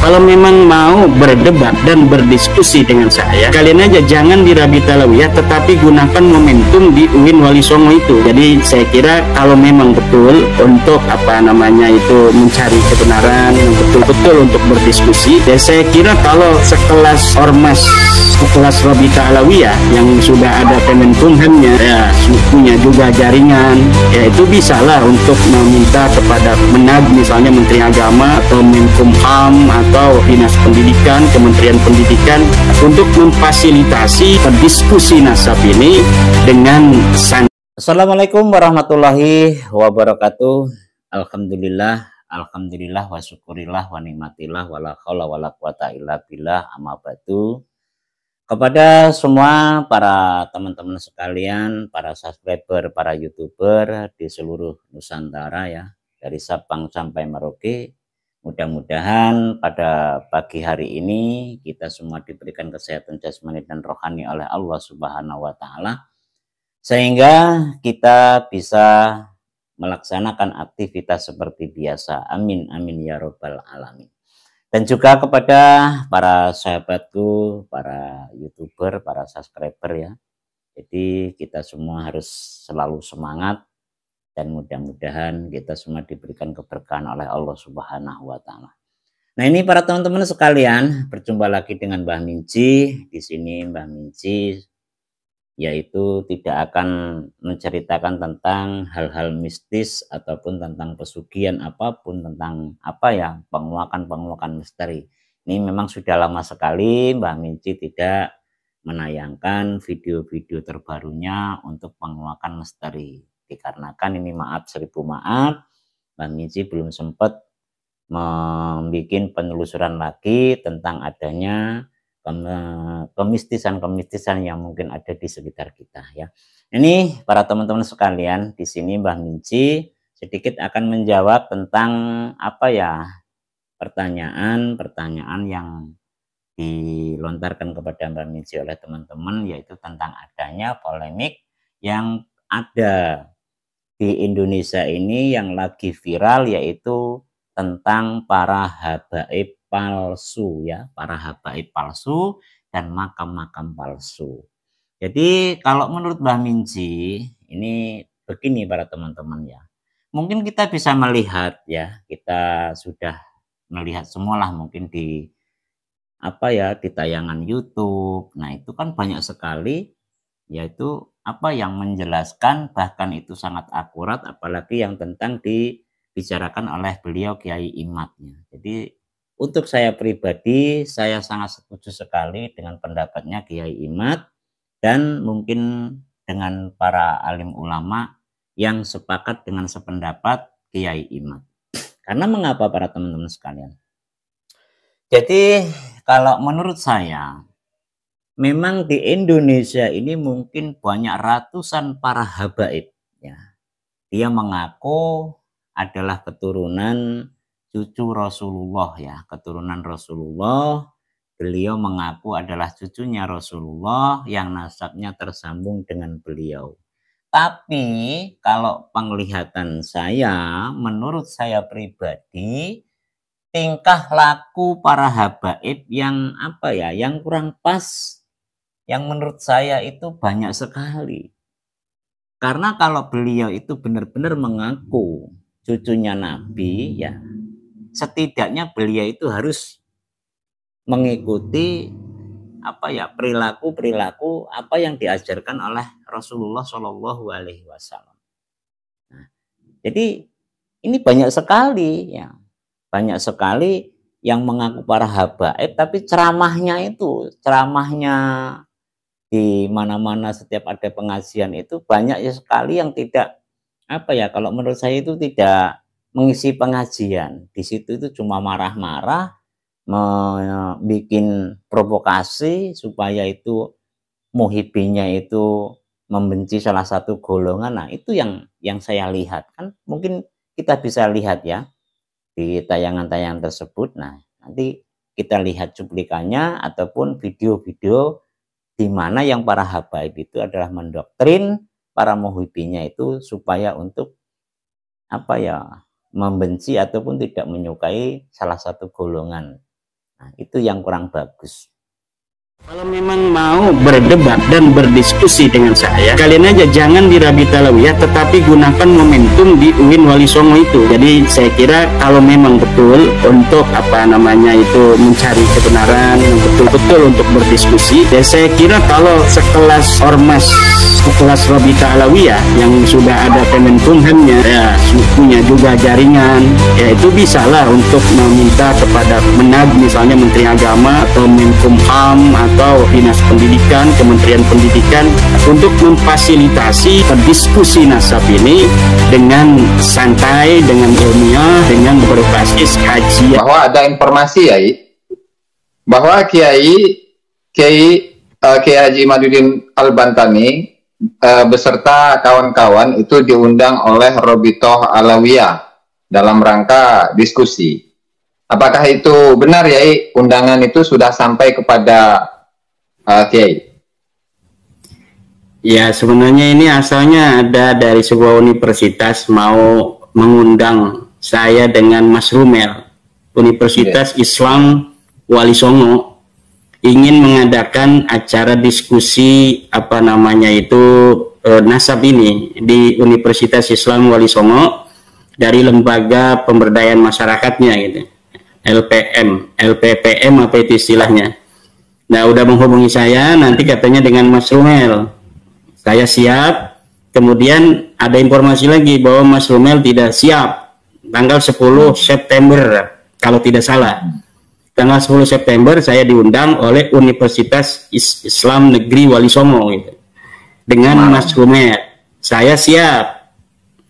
Kalau memang mau berdebat dan berdiskusi dengan saya, kalian aja jangan di Rabita Alawiyah, tetapi gunakan momentum di UIN Wali Songo itu. Jadi saya kira kalau memang betul untuk mencari kebenaran, betul-betul untuk berdiskusi, ya saya kira kalau sekelas ormas, sekelas Rabita Alawiyah yang sudah ada Kemenkumhamnya, ya punya juga jaringan, ya itu bisalah untuk meminta kepada misalnya Menteri Agama atau Menkumham atau Dinas Pendidikan, Kementerian Pendidikan untuk memfasilitasi diskusi nasab ini dengan Assalamualaikum warahmatullahi wabarakatuh. Alhamdulillah wa syukurillah wa nikmatillah wa la haula wa la quwata illa billah, amma ba'du. Kepada semua para teman-teman sekalian, para subscriber, para YouTuber di seluruh Nusantara ya, dari Sabang sampai Merauke, mudah-mudahan pada pagi hari ini kita semua diberikan kesehatan jasmani dan rohani oleh Allah Subhanahu wa Ta'ala, sehingga kita bisa melaksanakan aktivitas seperti biasa. Amin amin ya robbal alamin. Dan juga kepada para sahabatku, para YouTuber, para subscriber ya. Jadi kita semua harus selalu semangat dan mudah-mudahan kita semua diberikan keberkahan oleh Allah Subhanahu wa Ta'ala. Nah, ini para teman-teman sekalian, berjumpa lagi dengan Mbah Minci. Di sini Mbah Minci yaitu tidak akan menceritakan tentang hal-hal mistis ataupun tentang pesugihan apapun, tentang penguakan misteri. Ini memang sudah lama sekali Mbah Minci tidak menayangkan video-video terbarunya untuk penguakan misteri, dikarenakan ini seribu maaf, Mbah Minci belum sempat membuat penelusuran lagi tentang adanya kemistisan yang mungkin ada di sekitar kita ya. Ini para teman-teman sekalian, di sini Mbah Minci sedikit akan menjawab tentang pertanyaan-pertanyaan yang dilontarkan kepada Mbah Minci oleh teman-teman, yaitu tentang adanya polemik yang ada di Indonesia ini yang lagi viral, yaitu tentang para habaib palsu ya, para habaib palsu dan makam-makam palsu. Jadi kalau menurut Mbah Minci ini begini para teman-teman ya. Mungkin kita bisa melihat ya, kita sudah melihat semualah mungkin di di tayangan YouTube. Nah, itu kan banyak sekali yaitu yang menjelaskan, bahkan itu sangat akurat, apalagi yang tentang dibicarakan oleh beliau Kiai Imatnya. Jadi untuk saya pribadi, saya sangat setuju sekali dengan pendapatnya Kiai Imat dan mungkin dengan para alim ulama yang sepakat dengan sependapat Kiai Imat. Karena mengapa para teman-teman sekalian? Jadi kalau menurut saya, memang di Indonesia ini mungkin banyak ratusan para habaib ya. Dia mengaku adalah keturunan cucu Rasulullah ya, keturunan Rasulullah. Beliau mengaku adalah cucunya Rasulullah yang nasabnya tersambung dengan beliau. Tapi kalau penglihatan saya, menurut saya pribadi, tingkah laku para habaib yang yang kurang pas, yang menurut saya itu banyak sekali. Karena kalau beliau itu benar-benar mengaku cucunya Nabi ya, setidaknya beliau itu harus mengikuti perilaku apa yang diajarkan oleh Rasulullah Shallallahu Alaihi Wasallam. Nah, jadi ini banyak sekali ya, banyak sekali yang mengaku para habaib, tapi ceramahnya di mana-mana setiap ada pengajian itu banyak sekali yang tidak kalau menurut saya itu tidak mengisi pengajian. Di situ itu cuma marah-marah, membuat provokasi supaya itu muhibbinya itu membenci salah satu golongan. Nah, itu yang saya lihat. Kan mungkin kita bisa lihat ya di tayangan-tayangan tersebut. Nah, nanti kita lihat cuplikannya ataupun video-video di mana yang para habaib itu adalah mendoktrin para muhibbinya itu supaya untuk membenci ataupun tidak menyukai salah satu golongan Nah, itu yang kurang bagus. Kalau memang mau berdebat dan berdiskusi dengan saya, kalian aja jangan di Rabita Alawiyah, tetapi gunakan momentum di UIN Wali Songo itu. Jadi saya kira kalau memang betul untuk mencari kebenaran, betul-betul untuk berdiskusi, dan saya kira kalau sekelas ormas, sekelas Rabita Alawiyah yang sudah ada Kemenkumhamnya, ya punya juga jaringan, ya itu bisalah untuk meminta kepada misalnya Menteri Agama atau Menkumham atau Dinas Pendidikan, Kementerian Pendidikan untuk memfasilitasi diskusi nasab ini dengan santai, dengan ilmiah, dengan berbasis kajian. Bahwa ada informasi ya, bahwa Kiai Haji Imaduddin Al-Bantani beserta kawan-kawan itu diundang oleh Robitoh Alawiyah dalam rangka diskusi. Apakah itu benar ya, undangan itu sudah sampai kepada Kiai? Ya, sebenarnya ini asalnya ada dari sebuah universitas mau mengundang saya dengan Mas Rumel, Universitas Islam Wali Songo, ingin mengadakan acara diskusi nasab ini di Universitas Islam Wali Songo dari lembaga pemberdayaan masyarakatnya gitu. LPPM apa itu istilahnya. Nah, udah menghubungi saya, nanti katanya dengan Mas Rumel. Saya siap. Kemudian ada informasi lagi bahwa Mas Rumel tidak siap. Tanggal 10 September, kalau tidak salah. Tanggal 10 September saya diundang oleh Universitas Islam Negeri Wali Songo gitu. Dengan Mas Rumel. Saya siap.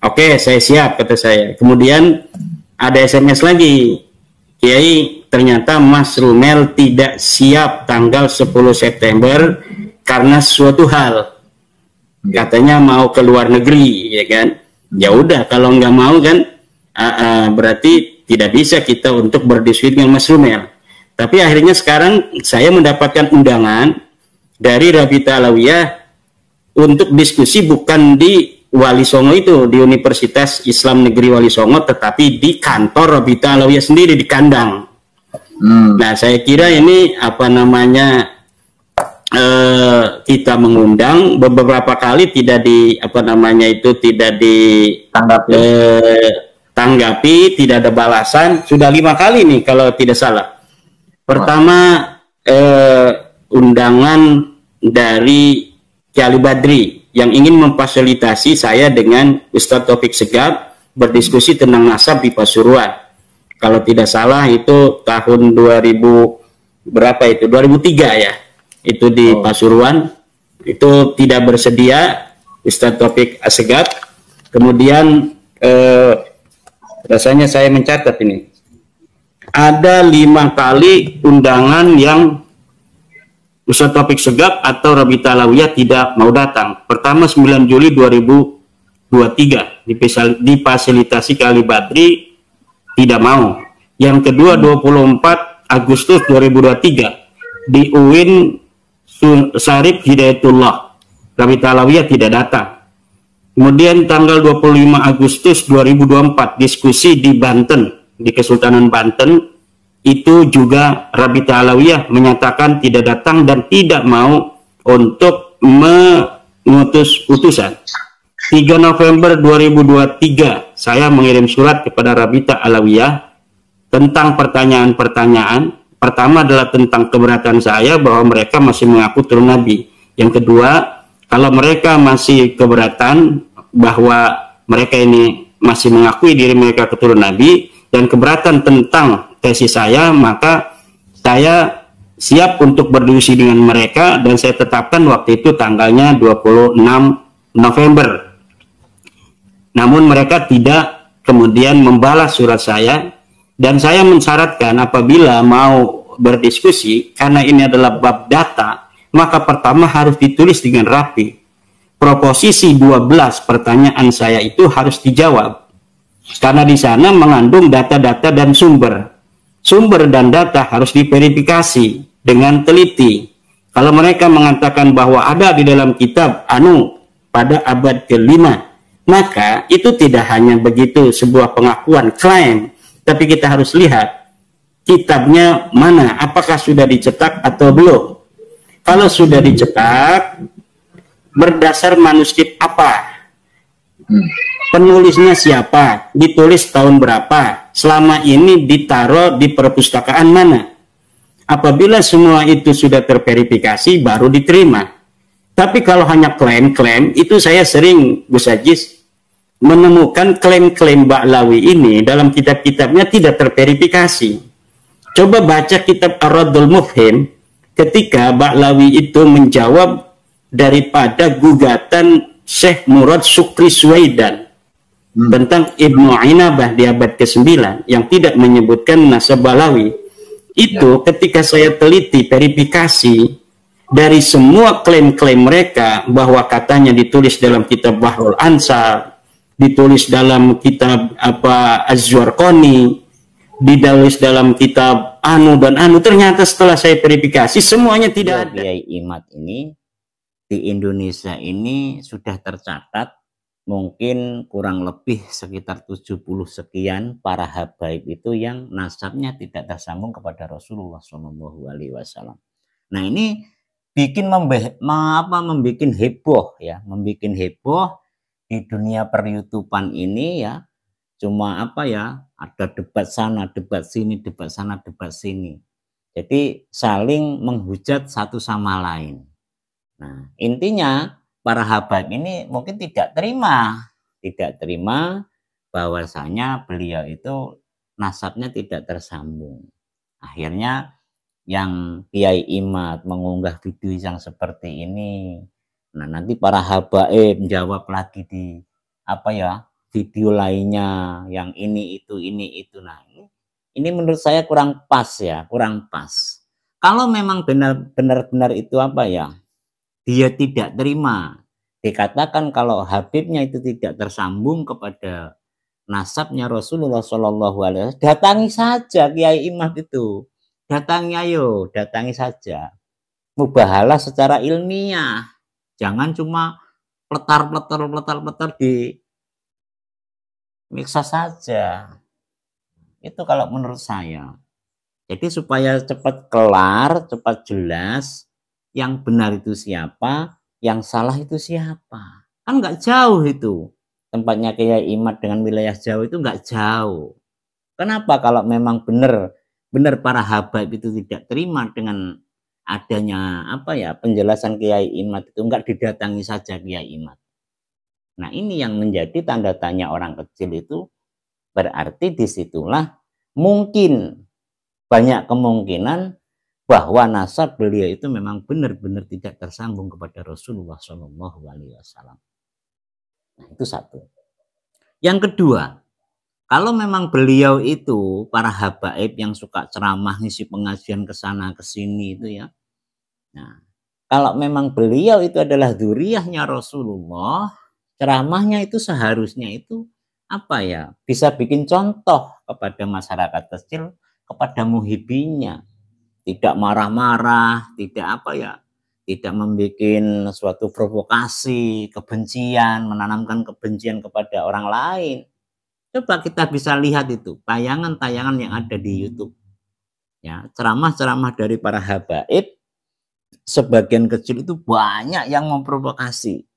Oke, saya siap, kata saya. Kemudian ada SMS lagi. Kiai, ternyata Mas Rumel tidak siap tanggal 10 September karena suatu hal. Katanya mau ke luar negeri, ya kan? Ya udah, kalau nggak mau kan, berarti tidak bisa kita untuk berdiskusi dengan Mas Rumel. Tapi akhirnya sekarang saya mendapatkan undangan dari Rabita Alawiyah untuk diskusi bukan di Wali Songo itu, di Universitas Islam Negeri Wali Songo, tetapi di kantor Rabita Alawiyah sendiri, di kandang. Nah, saya kira ini kita mengundang beberapa kali tidak ditanggapi, tidak ada balasan. Sudah 5 kali nih kalau tidak salah. Pertama undangan dari Kiai Badri yang ingin memfasilitasi saya dengan Ustadz Taufik Segaf berdiskusi tentang nasab di Pasuruan. Kalau tidak salah itu tahun 2003 ya. Itu di Pasuruan. Itu tidak bersedia Ustadz Taufik Segaf. Kemudian rasanya saya mencatat ini. Ada 5 kali undangan yang Ustadz Taufik Segaf atau Rabita Alawiyah tidak mau datang. Pertama 9 Juli 2023 difasilitasi Kiai Badri tidak mau. Yang kedua 24 Agustus 2023 di UIN Syarif Hidayatullah, Rabita Alawiyah tidak datang. Kemudian tanggal 25 Agustus 2024 diskusi di Banten, di Kesultanan Banten, itu juga Rabita Alawiyah menyatakan tidak datang dan tidak mau untuk mengutus utusan. 3 November 2023 saya mengirim surat kepada Rabita Alawiyah tentang pertanyaan-pertanyaan. Pertama adalah tentang keberatan saya bahwa mereka masih mengaku turun Nabi. Yang kedua, kalau mereka masih keberatan bahwa mereka ini masih mengakui diri mereka keturunan Nabi dan keberatan tentang tesis saya, maka saya siap untuk berdiskusi dengan mereka dan saya tetapkan waktu itu tanggalnya 26 November. Namun mereka tidak kemudian membalas surat saya dan saya mensyaratkan apabila mau berdiskusi, karena ini adalah bab data, maka pertama harus ditulis dengan rapi. Proposisi 12 pertanyaan saya itu harus dijawab. Karena di sana mengandung data-data dan sumber. Sumber dan data harus diverifikasi dengan teliti. Kalau mereka mengatakan bahwa ada di dalam kitab pada abad ke-5, maka itu tidak hanya begitu sebuah pengakuan, klaim, tapi kita harus lihat kitabnya mana, apakah sudah dicetak atau belum. Kalau sudah dicetak, berdasar manuskrip apa, penulisnya siapa, ditulis tahun berapa, selama ini ditaruh di perpustakaan mana. Apabila semua itu sudah terverifikasi, baru diterima. Tapi kalau hanya klaim-klaim, itu saya sering, Gus Ajis, menemukan klaim-klaim Ba'lawi ini dalam kitab-kitabnya tidak terverifikasi. Coba baca kitab Ar-Raddul Mufhim, ketika Ba'lawi itu menjawab daripada gugatan Syekh Murad Sukri Suwaidan tentang Ibnu Inabah di abad ke-9 yang tidak menyebutkan nasab Ba'lawi. Itu ketika saya teliti verifikasi dari semua klaim-klaim mereka bahwa katanya ditulis dalam kitab Bahrul Ansar, ditulis dalam kitab Az-Zurqani, ditulis dalam kitab anu dan anu, ternyata setelah saya verifikasi semuanya tidak ada. Kiai Imad ini di Indonesia ini sudah tercatat mungkin kurang lebih sekitar 70 sekian para habaib itu yang nasabnya tidak tersambung kepada Rasulullah Shallallahu Alaihi Wasallam. Nah, ini membuat heboh ya, membuat heboh di dunia per-YouTubean ini ya. Cuma ada debat sana, debat sini, debat sana, debat sini. Jadi saling menghujat satu sama lain. Nah, intinya para habaib ini mungkin tidak terima bahwasanya beliau itu nasabnya tidak tersambung. Akhirnya yang Kiai Imad mengunggah video yang seperti ini. Nah, nanti para habaib menjawab lagi di video lainnya yang ini itu. Nah, ini menurut saya kurang pas ya, kurang pas. Kalau memang benar-benar itu dia tidak terima, dikatakan kalau habibnya itu tidak tersambung kepada nasabnya Rasulullah Shallallahu Alaihi Wasallam, datangi saja Kiai Imad itu, datangi saja, mubahalah secara ilmiah, jangan cuma pletar di miksa saja. Itu kalau menurut saya. Jadi supaya cepat kelar, cepat jelas, yang benar itu siapa, yang salah itu siapa. Kan nggak jauh itu. Tempatnya Kiai Imad dengan wilayah Jawa itu nggak jauh. Kenapa kalau memang benar para habaib itu tidak terima dengan adanya penjelasan Kiai Imad itu, nggak didatangi saja Kiai Imad. Nah, ini yang menjadi tanda tanya orang kecil itu, berarti disitulah mungkin banyak kemungkinan bahwa nasab beliau itu memang benar-benar tidak tersambung kepada Rasulullah Shallallahu Alaihi Wasallam. Nah, itu satu. Yang kedua, kalau memang beliau itu para habaib yang suka ceramah, ngisi pengajian ke sana ke sini itu ya. Nah, kalau memang beliau itu adalah dzurriyyahnya Rasulullah, ceramahnya itu seharusnya itu bisa bikin contoh kepada masyarakat kecil, kepada muhibinya, tidak marah-marah, tidak tidak membuat suatu provokasi, kebencian, menanamkan kebencian kepada orang lain. Coba kita bisa lihat itu tayangan-tayangan yang ada di YouTube, ya, ceramah-ceramah dari para habaib, sebagian kecil itu banyak yang memprovokasi,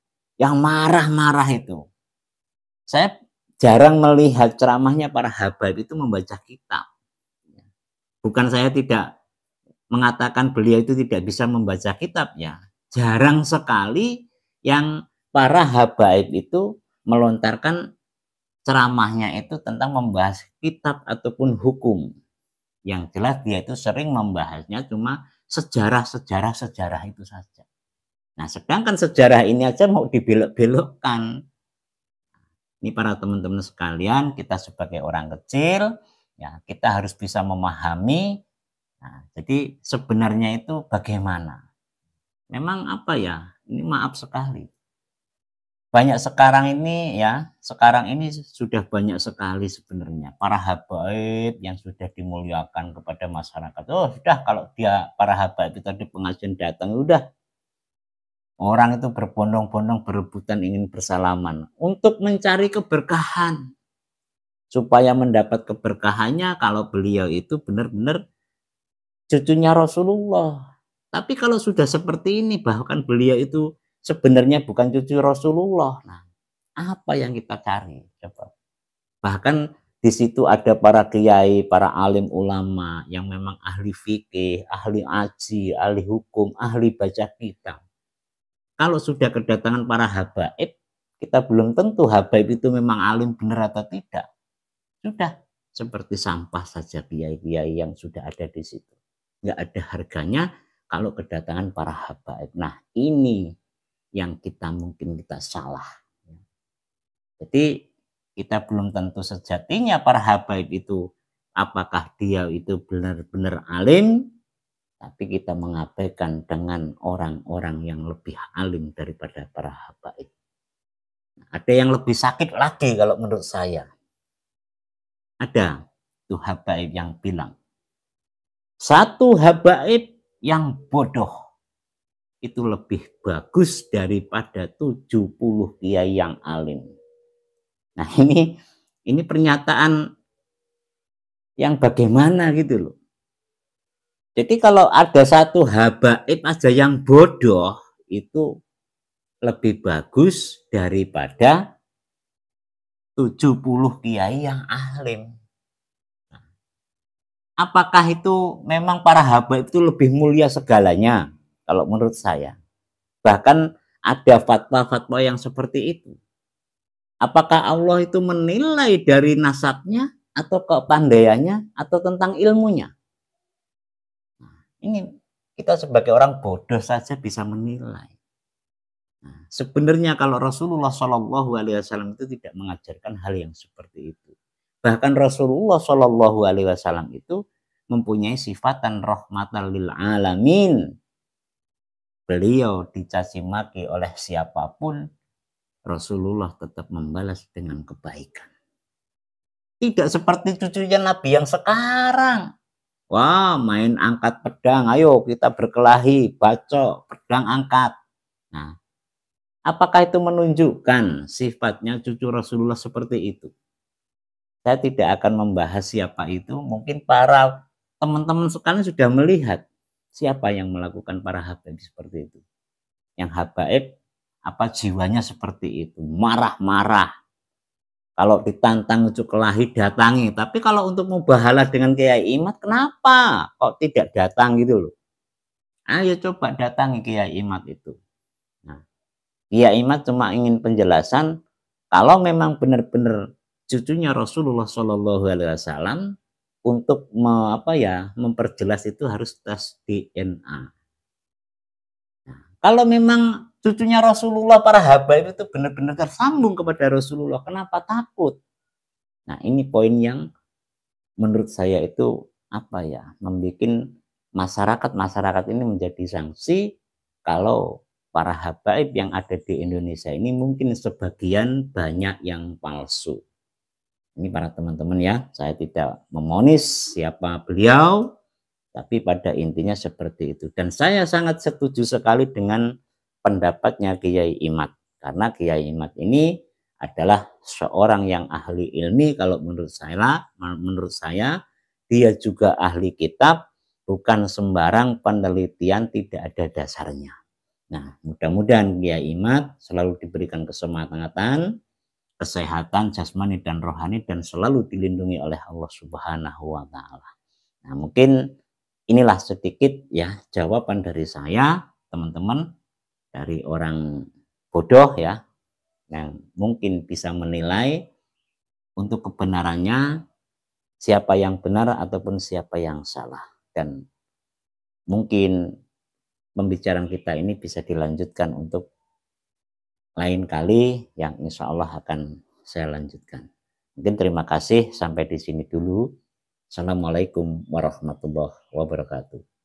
yang marah-marah itu. Saya jarang melihat ceramahnya para habaib itu membaca kitab. Bukan saya tidak mengatakan beliau itu tidak bisa membaca kitab ya. Jarang sekali yang para habaib itu melontarkan ceramahnya itu tentang membahas kitab ataupun hukum. Yang jelas dia itu sering membahasnya cuma sejarah itu saja. Nah, sedangkan sejarah ini aja mau dibelok-belokkan. Ini para teman-teman sekalian, kita sebagai orang kecil, ya kita harus bisa memahami. Nah, jadi sebenarnya itu bagaimana? Memang ini maaf sekali. Banyak sekarang ini sudah banyak sekali sebenarnya para habaib yang sudah dimuliakan kepada masyarakat. Oh, sudah kalau dia para habaib itu tadi pengajian datang, udah. Orang itu berbondong-bondong berebutan ingin bersalaman untuk mencari keberkahan. supaya mendapat keberkahannya kalau beliau itu benar-benar cucunya Rasulullah. Tapi kalau sudah seperti ini, bahkan beliau itu sebenarnya bukan cucu Rasulullah. Nah, apa yang kita cari? Coba. Bahkan di situ ada para kiai, para alim ulama yang memang ahli fikih, ahli aji, ahli hukum, ahli baca kitab. Kalau sudah kedatangan para habaib, kita belum tentu habaib itu memang alim benar atau tidak. Sudah seperti sampah saja kiai-kiai yang sudah ada di situ. Nggak ada harganya kalau kedatangan para habaib. Nah, ini yang mungkin kita salah. Jadi kita belum tentu sejatinya para habaib itu apakah dia itu benar-benar alim, tapi kita mengabaikan dengan orang-orang yang lebih alim daripada para habaib. Ada yang lebih sakit lagi kalau menurut saya. Ada tuh habaib yang bilang, satu habaib yang bodoh itu lebih bagus daripada 70 kiai yang alim. Nah, ini pernyataan yang bagaimana gitu loh. Jadi kalau ada satu habaib aja yang bodoh itu lebih bagus daripada 70 kiai yang alim. Nah, apakah itu memang para habaib itu lebih mulia segalanya? Kalau menurut saya, bahkan ada fatwa-fatwa yang seperti itu. Apakah Allah itu menilai dari nasabnya atau kepandaiannya atau tentang ilmunya? Nah, ini kita sebagai orang bodoh saja bisa menilai. Nah, sebenarnya kalau Rasulullah SAW itu tidak mengajarkan hal yang seperti itu. Bahkan Rasulullah SAW itu mempunyai sifatan rahmatan lil alamin. Beliau dicaci maki oleh siapapun, Rasulullah tetap membalas dengan kebaikan. Tidak seperti cucunya Nabi yang sekarang. Wah, main angkat pedang, ayo kita berkelahi, bacok, pedang angkat. Nah, apakah itu menunjukkan sifatnya cucu Rasulullah seperti itu? Saya tidak akan membahas siapa itu. Mungkin para teman-teman sekalian sudah melihat siapa yang melakukan para habaib seperti itu. Yang habaib apa jiwanya seperti itu, marah-marah. Kalau ditantang ujuk kelahi datangi, tapi kalau untuk mubahalah dengan Kiai Imad, kenapa kok tidak datang gitu loh? Ayo coba datangi Kiai Imad itu. Nah, Kiai Imad cuma ingin penjelasan kalau memang benar-benar cucunya Rasulullah SAW untuk memperjelas itu harus tes DNA. Nah, kalau memang cucunya Rasulullah para habaib itu benar-benar tersambung kepada Rasulullah, kenapa takut? Nah, ini poin yang menurut saya itu membuat masyarakat ini menjadi sanksi kalau para habaib yang ada di Indonesia ini mungkin sebagian banyak yang palsu. Ini para teman-teman ya, saya tidak memonis siapa beliau, tapi pada intinya seperti itu. Dan saya sangat setuju sekali dengan pendapatnya Kiai Imad. Karena Kiai Imad ini adalah seorang yang ahli ilmi. Kalau menurut saya dia juga ahli kitab, bukan sembarang penelitian tidak ada dasarnya. Nah, mudah-mudahan Kiai Imad selalu diberikan keselamatan, kesehatan jasmani dan rohani, dan selalu dilindungi oleh Allah Subhanahu wa Ta'ala. Nah, mungkin inilah sedikit ya jawaban dari saya, teman-teman, dari orang bodoh ya, yang mungkin bisa menilai untuk kebenarannya siapa yang benar ataupun siapa yang salah. Dan mungkin pembicaraan kita ini bisa dilanjutkan untuk lain kali yang insya Allah akan saya lanjutkan. Mungkin terima kasih, sampai di sini dulu. Assalamualaikum warahmatullahi wabarakatuh.